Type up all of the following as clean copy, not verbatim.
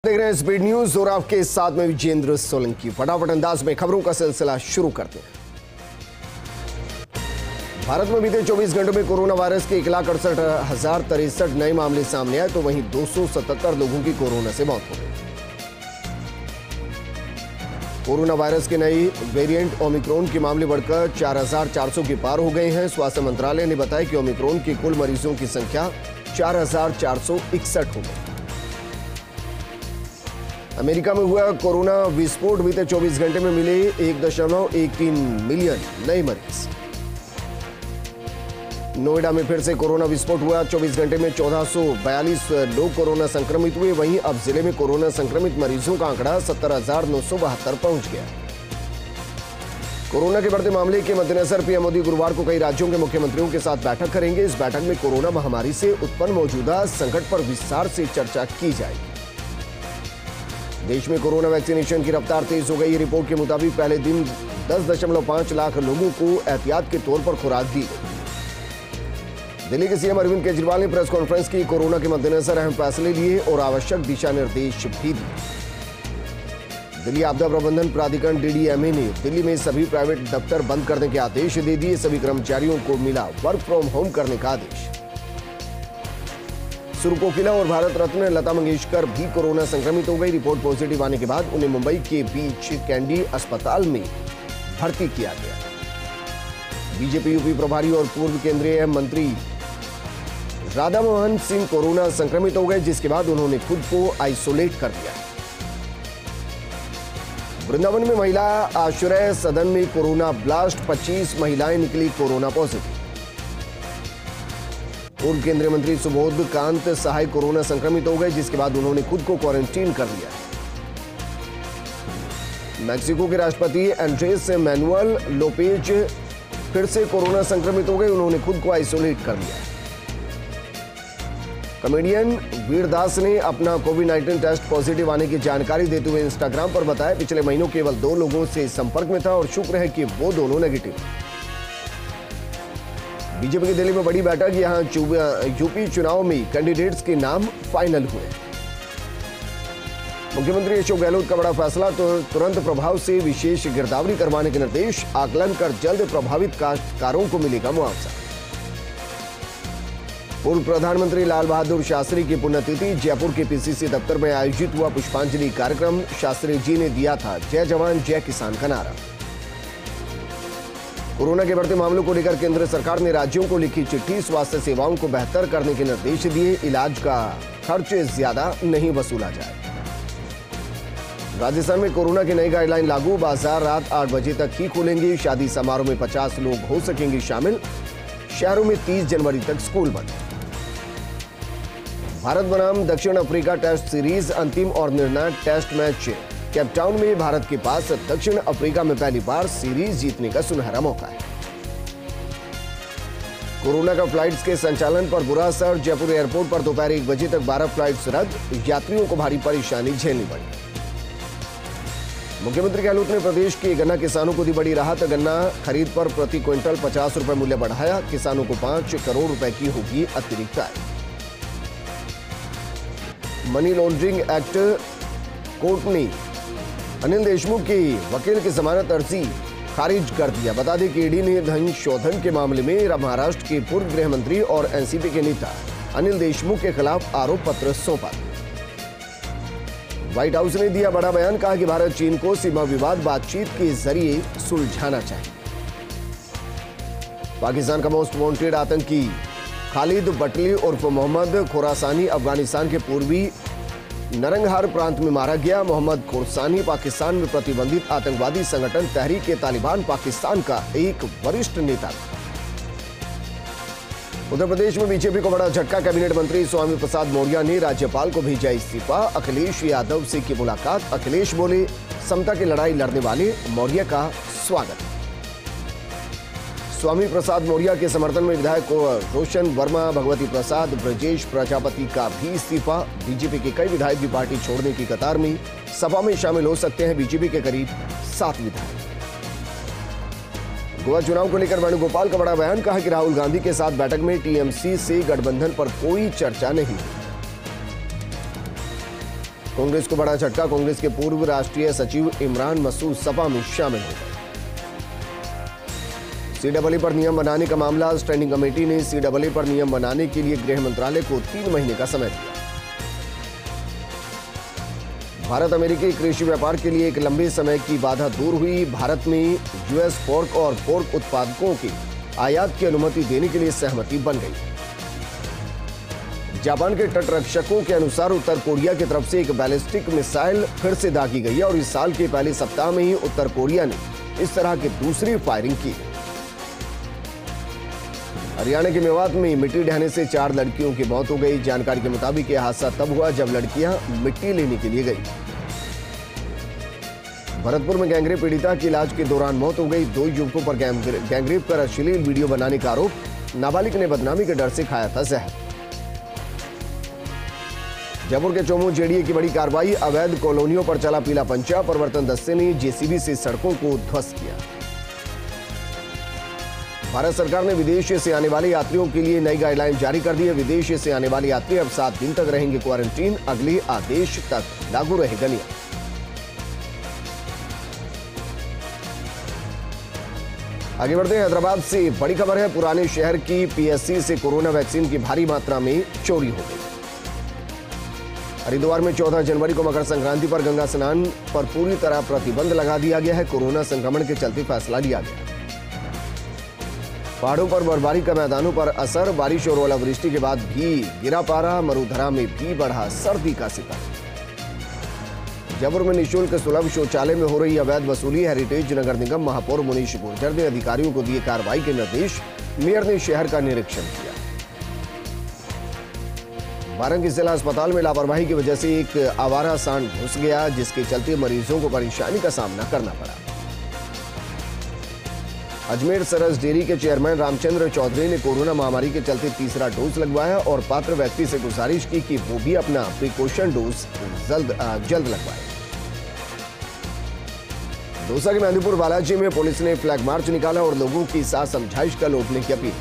देख रहे हैं स्पीड न्यूज और आपके साथ में विजेंद्र सोलंकी। फटाफट अंदाज में खबरों का सिलसिला शुरू करते हैं। भारत में बीते 24 घंटों में कोरोना वायरस के 1,68,063 नए मामले सामने आए, तो वहीं 277 लोगों की कोरोना से मौत हो गई। कोरोना वायरस के नई वेरिएंट ओमिक्रॉन के मामले बढ़कर 4,400 के पार हो गए हैं। स्वास्थ्य मंत्रालय ने बताया कि ओमिक्रॉन के कुल मरीजों की संख्या 4,461 हो गई। अमेरिका में हुआ कोरोना विस्फोट, बीते 24 घंटे में मिले 1.13 मिलियन नए मरीज। नोएडा में फिर से कोरोना विस्फोट हुआ। 24 घंटे में 1442 लोग कोरोना संक्रमित हुए। वहीं अब जिले में कोरोना संक्रमित मरीजों का आंकड़ा 70,972 पहुंच गया। कोरोना के बढ़ते मामले के मद्देनजर पीएम मोदी गुरुवार को कई राज्यों के मुख्यमंत्रियों के साथ बैठक करेंगे। इस बैठक में कोरोना महामारी से उत्पन्न मौजूदा संकट पर विस्तार से चर्चा की जाएगी। देश में कोरोना वैक्सीनेशन की रफ्तार तेज हो गई। रिपोर्ट के मुताबिक पहले दिन 10.5 लाख लोगों को एहतियात के तौर पर खुराक दी गई। दिल्ली के सीएम अरविंद केजरीवाल ने प्रेस कॉन्फ्रेंस की। कोरोना के मद्देनजर अहम फैसले लिए और आवश्यक दिशा निर्देश भी दिए। दिल्ली आपदा प्रबंधन प्राधिकरण DDMA ने दिल्ली में सभी प्राइवेट दफ्तर बंद करने के आदेश दे दिए। सभी कर्मचारियों को मिला वर्क फ्रॉम होम करने का आदेश। सुर कोकिला और भारत रत्न लता मंगेशकर भी कोरोना संक्रमित हो गई। रिपोर्ट पॉजिटिव आने के बाद उन्हें मुंबई के बीच कैंडी अस्पताल में भर्ती किया गया। बीजेपी यूपी प्रभारी और पूर्व केंद्रीय मंत्री राधा मोहन सिंह कोरोना संक्रमित हो गए, जिसके बाद उन्होंने खुद को आइसोलेट कर लिया। वृंदावन में महिला आश्रय सदन में कोरोना ब्लास्ट, 25 महिलाएं निकली कोरोना पॉजिटिव। पूर्व केंद्रीय मंत्री सुबोध कांत सहाय कोरोना संक्रमित हो गए, जिसके बाद उन्होंने खुद को क्वारंटीन कर लिया। मैक्सिको के राष्ट्रपति एंड्रेस मैनुअल लोपेज फिर से कोरोना संक्रमित हो गए, उन्होंने खुद को आइसोलेट कर लिया। कॉमेडियन वीरदास ने अपना कोविड-19 टेस्ट पॉजिटिव आने की जानकारी देते हुए इंस्टाग्राम पर बताया, पिछले महीनों केवल 2 लोगों से संपर्क में था और शुक्र है कि वो दोनों नेगेटिव। बीजेपी की दिल्ली में बड़ी बैठक, यहां यूपी चुनाव में कैंडिडेट्स के नाम फाइनल हुए। मुख्यमंत्री अशोक गहलोत का बड़ा फैसला, तो तुरंत प्रभाव से विशेष गिरदावरी करवाने के निर्देश। आकलन कर जल्द प्रभावित काश्तकारों को मिलेगा मुआवजा। पूर्व प्रधानमंत्री लाल बहादुर शास्त्री की पुण्यतिथि, जयपुर के PCC दफ्तर में आयोजित हुआ पुष्पांजलि कार्यक्रम। शास्त्री जी ने दिया था जय जवान जय किसान का नारा। कोरोना के बढ़ते मामलों को लेकर केंद्र सरकार ने राज्यों को लिखी चिट्ठी, स्वास्थ्य सेवाओं को बेहतर करने के निर्देश दिए। इलाज का खर्च ज्यादा नहीं वसूला जाए। राजस्थान में कोरोना की नई गाइडलाइन लागू, बाजार रात 8 बजे तक ही खुलेंगे। शादी समारोह में 50 लोग हो सकेंगे शामिल। शहरों में 30 जनवरी तक स्कूल बंद। भारत बनाम दक्षिण अफ्रीका टेस्ट सीरीज, अंतिम और निर्णायक टेस्ट मैच केपटाउन में भारत के पास दक्षिण अफ्रीका में पहली बार सीरीज जीतने का सुनहरा मौका है। कोरोना का फ्लाइट्स के संचालन पर बुरा असर, जयपुर एयरपोर्ट पर दोपहर 1 बजे तक 12 फ्लाइट्स रद्द, यात्रियों को भारी परेशानी झेलनी पड़ी। मुख्यमंत्री गहलोत ने प्रदेश के गन्ना किसानों को दी बड़ी राहत, गन्ना खरीद पर प्रति क्विंटल 50 रुपए मूल्य बढ़ाया, किसानों को 5 करोड़ रुपए की होगी अतिरिक्त आय। मनी लॉन्ड्रिंग एक्ट, कोर्ट ने अनिल देशमुख की वकील की जमानत अर्जी खारिज कर दिया। बता दें कि ईडी ने धन शोधन के मामले में महाराष्ट्र के पूर्व गृह मंत्री और एनसीपी के नेता अनिल देशमुख के खिलाफ आरोप पत्र सौंपा। व्हाइट हाउस ने दिया बड़ा बयान, कहा कि भारत चीन को सीमा विवाद बातचीत के जरिए सुलझाना चाहिए। पाकिस्तान का मोस्ट वांटेड आतंकी खालिद बटली उर्फ मोहम्मद खुरासानी अफगानिस्तान के पूर्वी नरंगहार प्रांत में मारा गया। मोहम्मद खुरासानी पाकिस्तान में प्रतिबंधित आतंकवादी संगठन तहरीक-ए-तालिबान पाकिस्तान का एक वरिष्ठ नेता था। उत्तर प्रदेश में बीजेपी को बड़ा झटका, कैबिनेट मंत्री स्वामी प्रसाद मौर्य ने राज्यपाल को भेजा इस्तीफा। अखिलेश यादव से की मुलाकात, अखिलेश बोले समता की लड़ाई लड़ने वाले मौर्य का स्वागत। स्वामी प्रसाद मौर्य के समर्थन में विधायक रोशन वर्मा, भगवती प्रसाद, ब्रजेश प्रजापति का भी इस्तीफा। बीजेपी के कई विधायक भी पार्टी छोड़ने की कतार में, सभा में शामिल हो सकते हैं बीजेपी के करीब 7 विधायक। गोवा चुनाव को लेकर वेणुगोपाल का बड़ा बयान, कहा कि राहुल गांधी के साथ बैठक में टीएमसी से गठबंधन पर कोई चर्चा नहीं। कांग्रेस को बड़ा झटका, कांग्रेस के पूर्व राष्ट्रीय सचिव इमरान मसूद सपा में शामिल हो गए। सीडब्ल्यू पर नियम बनाने का मामला, स्टैंडिंग कमेटी ने सीडब्ल्यू पर नियम बनाने के लिए गृह मंत्रालय को 3 महीने का समय दिया। भारत अमेरिकी कृषि व्यापार के लिए एक लंबे समय की बाधा दूर हुई। भारत में यूएस पोर्क और पोर्क उत्पादकों की आयात की अनुमति देने के लिए सहमति बन गई। जापान के तटरक्षकों के अनुसार उत्तर कोरिया की तरफ से एक बैलिस्टिक मिसाइल फिर से दागी गई है और इस साल के पहले सप्ताह में ही उत्तर कोरिया ने इस तरह की दूसरी फायरिंग की। हरियाणा के मेवात में मिट्टी ढहने से 4 लड़कियों की मौत हो गई। जानकारी के मुताबिक यह हादसा तब हुआ जब लड़कियां मिट्टी लेने के लिए गई। भरतपुर में गैंगरेप पीड़िता की इलाज के दौरान मौत हो गई। 2 युवकों पर गैंगरेप कर अश्लील वीडियो बनाने का आरोप। नाबालिग ने बदनामी के डर से खाया था जहर। जयपुर के चोमू जेडीए की बड़ी कार्रवाई, अवैध कॉलोनियों पर चला पीला पंचा। प्रवर्तन दस्ते ने जेसीबी से सड़कों को ध्वस्त किया। भारत सरकार ने विदेश से आने वाले यात्रियों के लिए नई गाइडलाइन जारी कर दी है। विदेश से आने वाले यात्री अब 7 दिन तक रहेंगे क्वारंटीन। अगले आदेश तक लागू रहेगा नियम। आगे बढ़ते हैं, हैदराबाद से बड़ी खबर है। पुराने शहर की पीएससी से कोरोना वैक्सीन की भारी मात्रा में चोरी हो गई। हरिद्वार में 14 जनवरी को मकर संक्रांति पर गंगा स्नान पर पूरी तरह प्रतिबंध लगा दिया गया है। कोरोना संक्रमण के चलते फैसला लिया गया। पहाड़ों पर बर्फबारी का मैदानों पर असर, बारिश और ओलावृष्टि के बाद भी गिरा पारा। मरुधरा में भी बढ़ा सर्दी का सितम। जयपुर में निःशुल्क सुलभ शौचालय में हो रही अवैध वसूली। हेरिटेज नगर निगम महापौर मुनीश गुर्जर ने अधिकारियों को दिए कार्रवाई के निर्देश। मेयर ने शहर का निरीक्षण किया। बारंग के जिला अस्पताल में लापरवाही की वजह से एक आवारा सांड घुस गया, जिसके चलते मरीजों को परेशानी का सामना करना पड़ा। अजमेर सरस डेयरी के चेयरमैन रामचंद्र चौधरी ने कोरोना महामारी के चलते तीसरा डोज लगवाया और पात्र व्यक्ति से गुजारिश की कि वो भी अपना प्रिकॉशन डोज जल्द लगवाए। दौसा के मेहंदीपुर बालाजी में पुलिस ने फ्लैग मार्च निकाला और लोगों की साथ समझाइश का लौटने की अपील।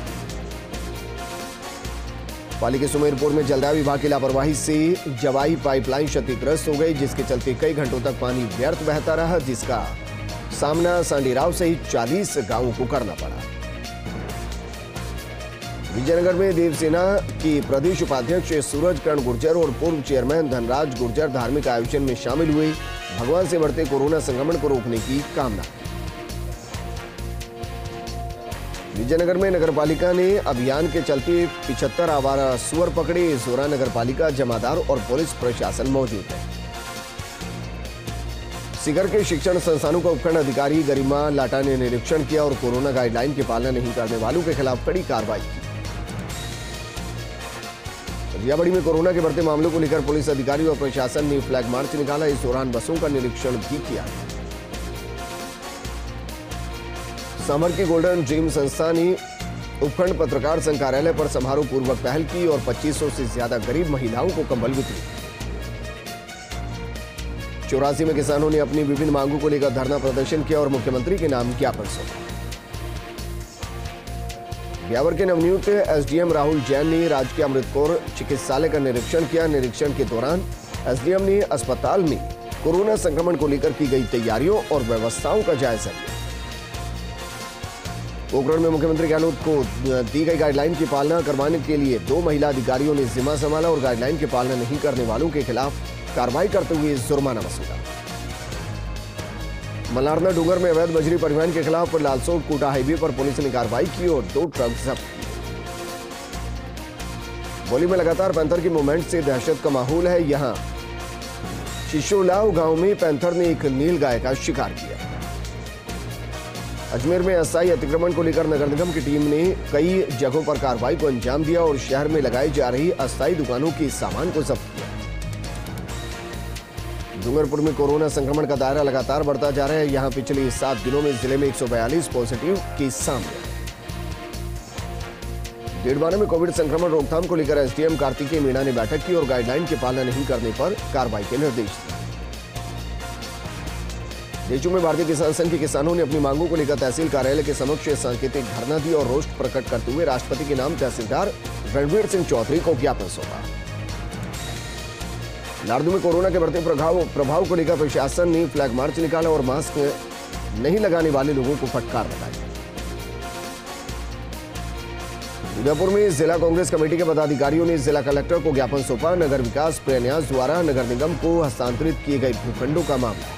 पाली के सुमेरपुर में जलदाय विभाग की लापरवाही से जवाई पाइपलाइन क्षतिग्रस्त हो गई, जिसके चलते कई घंटों तक पानी व्यर्थ बहता रहा, जिसका सामना सांडीराव सहित 40 गांवों को करना पड़ा। विजयनगर में देवसेना की प्रदेश उपाध्यक्ष सूरज कर्ण गुर्जर और पूर्व चेयरमैन धनराज गुर्जर धार्मिक आयोजन में शामिल हुए। भगवान से बढ़ते कोरोना संक्रमण को रोकने की कामना। विजयनगर में नगरपालिका ने अभियान के चलते 75 आवारा सुअर पकड़े। जोरा नगरपालिका जमादार और पुलिस प्रशासन मौजूद है। सीकर के शिक्षण संस्थानों का उपखंड अधिकारी गरिमा लाटा ने निरीक्षण किया और कोरोना गाइडलाइन की पालना नहीं करने वालों के खिलाफ कड़ी कार्रवाई की। रियाबड़ी में कोरोना के बढ़ते मामलों को लेकर पुलिस अधिकारी और प्रशासन ने फ्लैग मार्च निकाला। इस दौरान बसों का निरीक्षण भी किया। समर की गोल्डन ड्रीम संस्था ने उपखंड पत्रकार संघ कार्यालय पर समारोह पूर्वक पहल की और 2500 से ज्यादा गरीब महिलाओं को कंबल वितरित। 84 में किसानों ने अपनी विभिन्न मांगों को लेकर धरना प्रदर्शन किया और मुख्यमंत्री के नाम ज्ञापन सौंपा। ब्यावर के नवनियुक्त एसडीएम राहुल जैन ने राजकीय अमृत कौर चिकित्सालय का निरीक्षण किया। निरीक्षण के दौरान एसडीएम ने अस्पताल में कोरोना संक्रमण को लेकर की गई तैयारियों और व्यवस्थाओं का जायजा लिया। पोखरण में मुख्यमंत्री गहलोत को दी गई गाइडलाइन की पालना करवाने के लिए 2 महिला अधिकारियों ने जिम्मा संभाला और गाइडलाइन की पालना नहीं करने वालों के खिलाफ कार्रवाई करते हुए जुर्माना वसूला। मलारना डूंगर में अवैध बजरी परिवहन के खिलाफ लालसोट कोटा हाईवे पर पुलिस ने कार्रवाई की और 2 ट्रक जब्त किए। बोली में लगातार पैंथर की मूवमेंट से दहशत का माहौल है। यहां शिशोलाव गांव में पैंथर ने एक नील गाय का शिकार किया। अजमेर में अस्थायी अतिक्रमण को लेकर नगर निगम की टीम ने कई जगहों पर कार्रवाई को अंजाम दिया और शहर में लगाई जा रही अस्थायी दुकानों के सामान को जब्त किया। डूंगरपुर में कोरोना संक्रमण का दायरा लगातार बढ़ता जा रहा है। यहां पिछले 7 दिनों में जिले में 142 पॉजिटिव केस सामने आए। डेढ़वाना में कोविड संक्रमण रोकथाम को लेकर एसडीएम कार्तिकेय मीणा ने बैठक की और गाइडलाइन की पालना नहीं करने पर कार्रवाई के निर्देश दिए। देशों में भारतीय किसान संघ के किसानों ने अपनी मांगों को लेकर तहसील कार्यालय के समक्ष सांकेतिक धरना दिया और रोष प्रकट करते हुए राष्ट्रपति के नाम तहसीलदार रणवीर सिंह चौधरी को ज्ञापन सौंपा। नारदू में कोरोना के बढ़ते प्रभाव को लेकर प्रशासन ने फ्लैग मार्च निकाला और मास्क नहीं लगाने वाले लोगों को फटकार लगाई। उदयपुर में जिला कांग्रेस कमेटी के पदाधिकारियों ने जिला कलेक्टर को ज्ञापन सौंपा। नगर विकास प्रन्यास द्वारा नगर निगम को हस्तांतरित किए गए भूखंडों का मामला।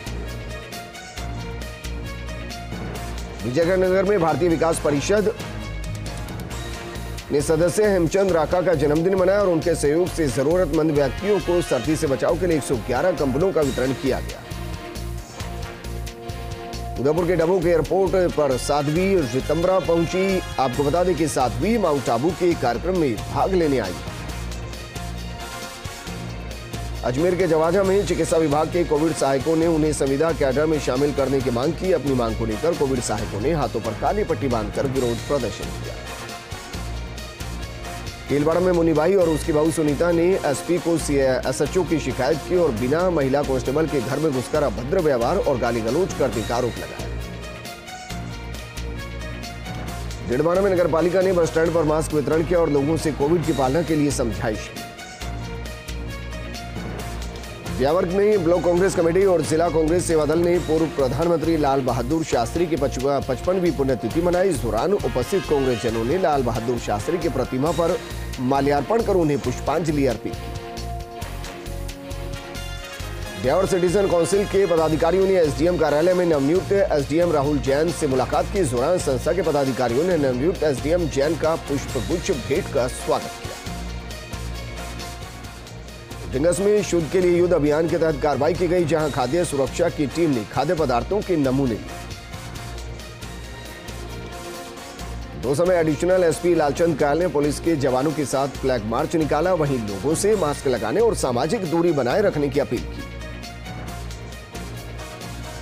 विजयगढ़ नगर में भारतीय विकास परिषद ने सदस्य हेमचंद राका का जन्मदिन मनाया और उनके सहयोग से जरूरतमंद व्यक्तियों को सर्दी से बचाव के लिए 111 कंबलों का वितरण किया गया। उदयपुर के डबोक एयरपोर्ट पर साध्वी रितंबरा पहुंची। आपको बता दें कि साध्वी माउंट आबू के कार्यक्रम में भाग लेने आई। अजमेर के जवाजा में चिकित्सा विभाग के कोविड सहायकों ने उन्हें संविदा कैडर में शामिल करने की मांग की। अपनी मांग को लेकर कोविड सहायकों ने हाथों पर काली पट्टी बांधकर विरोध प्रदर्शन किया। केलवाड़ा में मुनिभाई और उसकी बहू सुनीता ने एसपी को एसएचओ की शिकायत की और बिना महिला कांस्टेबल के घर में घुसकर अभद्र व्यवहार और गाली गलौज करने का आरोप लगाया। डिडवाना में नगर पालिका ने बस स्टैंड पर मास्क वितरण किया और लोगों से कोविड की पालना के लिए समझाइश की। ब्यावर्ग में ब्लॉक कांग्रेस कमेटी और जिला कांग्रेस सेवा दल ने पूर्व प्रधानमंत्री लाल बहादुर शास्त्री की 55वीं पुण्यतिथि मनाई। इस दौरान उपस्थित कांग्रेसजनों ने लाल बहादुर शास्त्री की प्रतिमा पर माल्यार्पण कर उन्हें पुष्पांजलि अर्पित की। ब्यावर सिटीजन काउंसिल के पदाधिकारियों ने एसडीएम कार्यालय में नवनियुक्त एसडीएम राहुल जैन से मुलाकात की। इस दौरान संस्था के पदाधिकारियों ने नवनियुक्त एसडीएम जैन का पुष्पगुच्छ भेंट कर स्वागत किया। डिंगस में शुद्ध के लिए युद्ध अभियान के तहत कार्रवाई की गई, जहां खाद्य सुरक्षा की टीम ने खाद्य पदार्थों के नमूने लिए। दो समय एडिशनल एसपी लालचंद कायल ने पुलिस के जवानों के साथ फ्लैग मार्च निकाला। वहीं लोगों से मास्क लगाने और सामाजिक दूरी बनाए रखने की अपील की।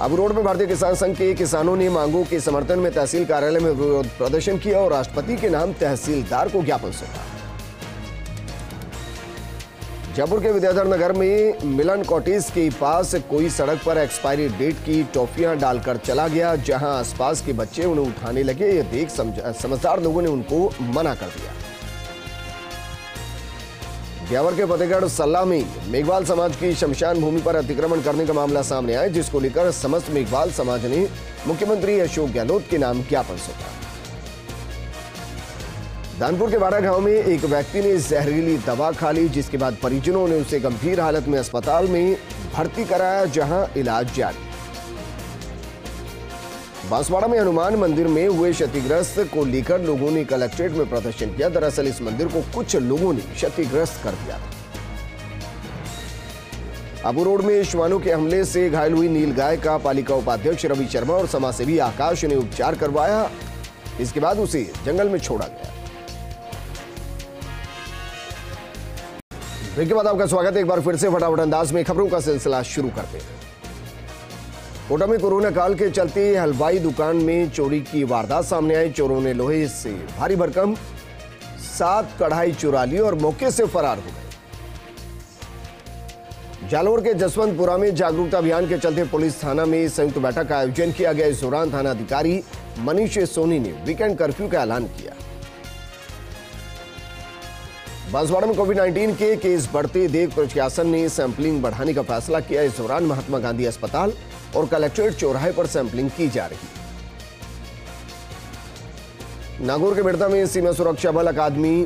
अबू रोड में भारतीय किसान संघ के किसानों ने मांगों के समर्थन में तहसील कार्यालय में विरोध प्रदर्शन किया और राष्ट्रपति के नाम तहसीलदार को ज्ञापन सौंपा। जयपुर के विद्याधर नगर में मिलन कॉटेज के पास कोई सड़क पर एक्सपायरी डेट की टॉफियां डालकर चला गया, जहां आसपास के बच्चे उन्हें उठाने लगे। यह देख समझदार लोगों ने उनको मना कर दिया। ब्यावर के फतेहगढ़ सल्ला में मेघवाल समाज की शमशान भूमि पर अतिक्रमण करने का मामला सामने आया, जिसको लेकर समस्त मेघवाल समाज ने मुख्यमंत्री अशोक गहलोत के नाम ज्ञापन सौंपा। दानपुर के वाड़ा गांव में एक व्यक्ति ने जहरीली दवा खा ली, जिसके बाद परिजनों ने उसे गंभीर हालत में अस्पताल में भर्ती कराया, जहां इलाज जारी। बांसवाड़ा में हनुमान मंदिर में हुए क्षतिग्रस्त को लेकर लोगों ने कलेक्ट्रेट में प्रदर्शन किया। दरअसल इस मंदिर को कुछ लोगों ने क्षतिग्रस्त कर दिया था। अबू रोड में श्वानों के हमले से घायल हुई नीलगाय का पालिका उपाध्यक्ष रवि शर्मा और समाजसेवी आकाश ने उपचार करवाया। इसके बाद उसे जंगल में छोड़ा गया। ब्रेक के बाद आपका स्वागत है। एक बार फिर से फटाफट अंदाज में खबरों का सिलसिला शुरू करते हैं। कोटा में कोरोना काल के चलते हलवाई दुकान में चोरी की वारदात सामने आई। चोरों ने लोहे से भारी भरकम 7 कढ़ाई चुरा ली और मौके से फरार हो गए। जालौर के जसवंतपुरा में जागरूकता अभियान के चलते पुलिस थाना में संयुक्त बैठक का आयोजन किया गया। इस दौरान थाना अधिकारी मनीष सोनी ने वीकेंड कर्फ्यू का ऐलान किया। बांसवाड़ा में कोविड-19 के केस बढ़ते देख प्रशासन ने सैंपलिंग बढ़ाने का फैसला किया। इस दौरान महात्मा गांधी अस्पताल और कलेक्ट्रेट चौराहे पर सैंपलिंग की जा रही है। नागौर के बिरता में सीमा सुरक्षा बल अकादमी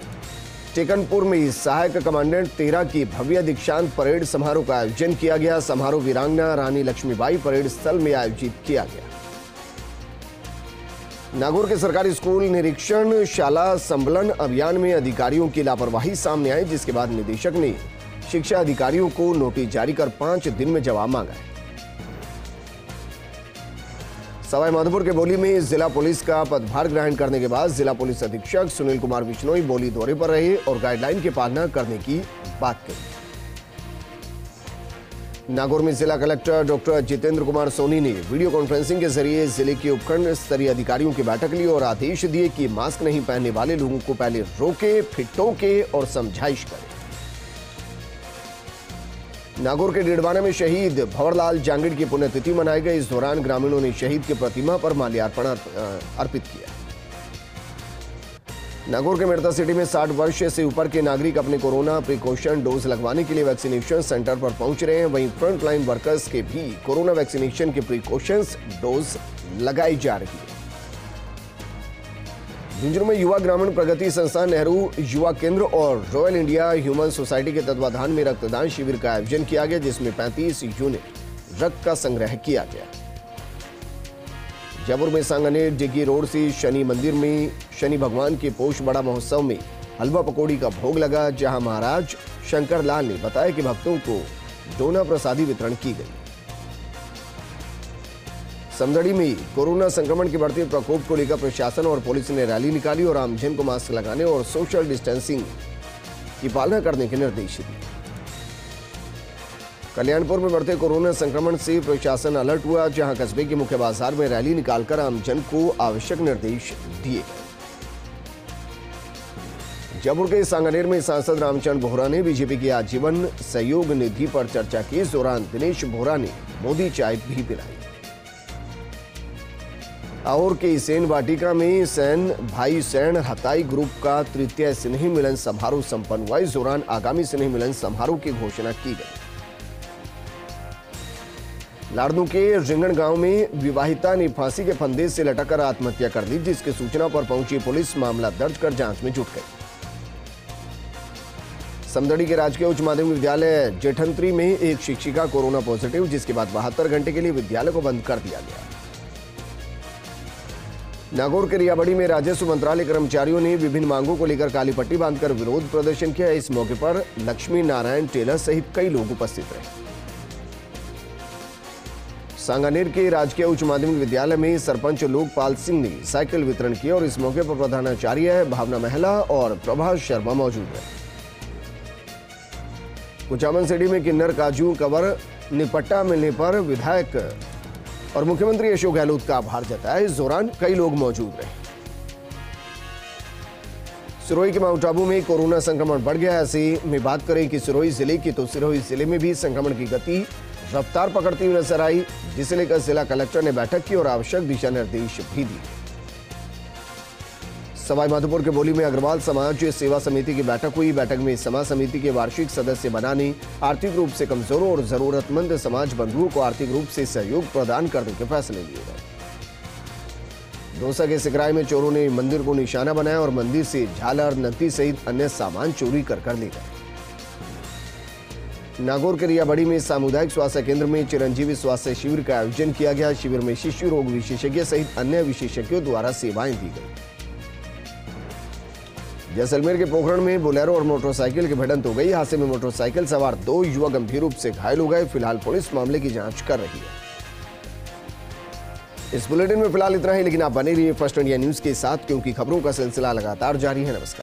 टेकनपुर में सहायक कमांडेंट 13 की भव्य दीक्षांत परेड समारोह का आयोजन किया गया। समारोह वीरांगना रानी लक्ष्मीबाई परेड स्थल में आयोजित किया गया। नागौर के सरकारी स्कूल निरीक्षण शाला संबलन अभियान में अधिकारियों की लापरवाही सामने आई, जिसके बाद निदेशक ने शिक्षा अधिकारियों को नोटिस जारी कर 5 दिन में जवाब मांगा है। सवाई माधोपुर के बोली में जिला पुलिस का पदभार ग्रहण करने के बाद जिला पुलिस अधीक्षक सुनील कुमार बिश्नोई बोली दौरे पर रहे और गाइडलाइन की पालना करने की बात कही। नागौर में जिला कलेक्टर डॉक्टर जितेंद्र कुमार सोनी ने वीडियो कॉन्फ्रेंसिंग के जरिए जिले के उपखंड स्तरीय अधिकारियों की बैठक ली और आदेश दिए कि मास्क नहीं पहनने वाले लोगों को पहले रोके, फिर टोके और समझाइश करें। नागौर के डिडवाना में शहीद भंवरलाल जांगिड़ की पुण्यतिथि मनाई गई। इस दौरान ग्रामीणों ने शहीद की प्रतिमा पर माल्यार्पण अर्पित किया। नागौर के मेड़ता सिटी में 60 वर्ष से ऊपर के नागरिक अपने कोरोना प्रिकॉशन डोज लगवाने के लिए वैक्सीनेशन सेंटर पर पहुंच रहे हैं। वहीं फ्रंटलाइन वर्कर्स के भी कोरोना वैक्सीनेशन के प्रिकॉशंस डोज लगाई जा रही है। झुंझुनू में युवा ग्रामीण प्रगति संस्थान, नेहरू युवा केंद्र और रॉयल इंडिया ह्यूमन सोसाइटी के तत्वाधान में रक्तदान शिविर का आयोजन किया गया, जिसमें 35 यूनिट रक्त का संग्रह किया गया। जयपुर में सांगानेर डिग्गी रोड से शनि मंदिर में शनि भगवान के पोष बड़ा महोत्सव में हलवा पकौड़ी का भोग लगा, जहां महाराज शंकर लाल ने बताया कि भक्तों को डोना प्रसादी वितरण की गई। समदड़ी में कोरोना संक्रमण के बढ़ते प्रकोप को लेकर प्रशासन और पुलिस ने रैली निकाली और आमजन को मास्क लगाने और सोशल डिस्टेंसिंग की पालना करने के निर्देश दिए। कल्याणपुर में बढ़ते कोरोना संक्रमण से प्रशासन अलर्ट हुआ, जहां कस्बे के मुख्य बाजार में रैली निकालकर आमजन को आवश्यक निर्देश दिए गए। जयपुर के सांगानेर में सांसद रामचंद्र बोहरा ने बीजेपी की आजीवन सहयोग निधि पर चर्चा की। इस दौरान दिनेश बोहरा ने मोदी चाय भी पिलाई। और के सेन वाटिका में सैन भाई सैन हताई ग्रुप का तृतीय स्नेही मिलन समारोह संपन्न हुआ। इस दौरान आगामी स्नेही मिलन समारोह की घोषणा की गई। लाड़नू के रिंगण गांव में विवाहिता ने फांसी के फंदे से लटककर आत्महत्या कर ली, जिसकी सूचना पर पहुंची पुलिस मामला दर्ज कर जांच में जुट गई। समदड़ी के राजकीय उच्च माध्यमिक विद्यालय जेठंत्री में एक शिक्षिका कोरोना पॉजिटिव, जिसके बाद 72 घंटे के लिए विद्यालय को बंद कर दिया गया। नागौर के रियाबड़ी में राजस्व मंत्रालय कर्मचारियों ने विभिन्न मांगों को लेकर काली पट्टी बांधकर विरोध प्रदर्शन किया। इस मौके पर लक्ष्मी नारायण टेलर सहित कई लोग उपस्थित रहे। सांगानेर के राजकीय उच्च माध्यमिक विद्यालय में सरपंच लोकपाल सिंह ने साइकिल वितरण किया और इस मौके पर प्रधानाचार्य भावना महिला और प्रभा शर्मा मौजूद रहे। कुचामन सिटी में किन्नर काजू कवर निपट्टा मिलने पर विधायक और मुख्यमंत्री अशोक गहलोत का आभार जताया। इस दौरान कई लोग मौजूद रहे। सिरोही के माउंट आबू में कोरोना संक्रमण बढ़ गया। ऐसे में बात करें कि सिरोही जिले की, तो सिरोही जिले में भी संक्रमण की गति रफ्तार पकड़ती हुई नजर आई, जिसे लेकर जिला कलेक्टर ने बैठक की और आवश्यक दिशा निर्देश भी दिए। सवाईमाधोपुर के बोली में अग्रवाल समाज सेवा समिति की बैठक हुई। बैठक में समाज समिति के वार्षिक सदस्य बनाने, आर्थिक रूप से कमजोरों और जरूरतमंद समाज बंधुओं को आर्थिक रूप से सहयोग प्रदान करने के फैसले लिए गए। दौसा के सिकराय में चोरों ने मंदिर को निशाना बनाया और मंदिर से झालर, नत्ती सहित अन्य सामान चोरी कर ले गए। नागौर के रियाबड़ी में सामुदायिक स्वास्थ्य केंद्र में चिरंजीवी स्वास्थ्य शिविर का आयोजन किया गया। शिविर में शिशु रोग विशेषज्ञ सहित अन्य विशेषज्ञों द्वारा सेवाएं दी गई। जैसलमेर के पोखरण में बोलेरो और मोटरसाइकिल की भिड़ंत हो गई। हादसे में मोटरसाइकिल सवार 2 युवक गंभीर रूप से घायल हो गए। फिलहाल पुलिस मामले की जांच कर रही है। इस बुलेटिन में फिलहाल इतना ही, लेकिन आप बने रहिए फर्स्ट इंडिया न्यूज के साथ, क्योंकि खबरों का सिलसिला लगातार जारी है। नमस्कार।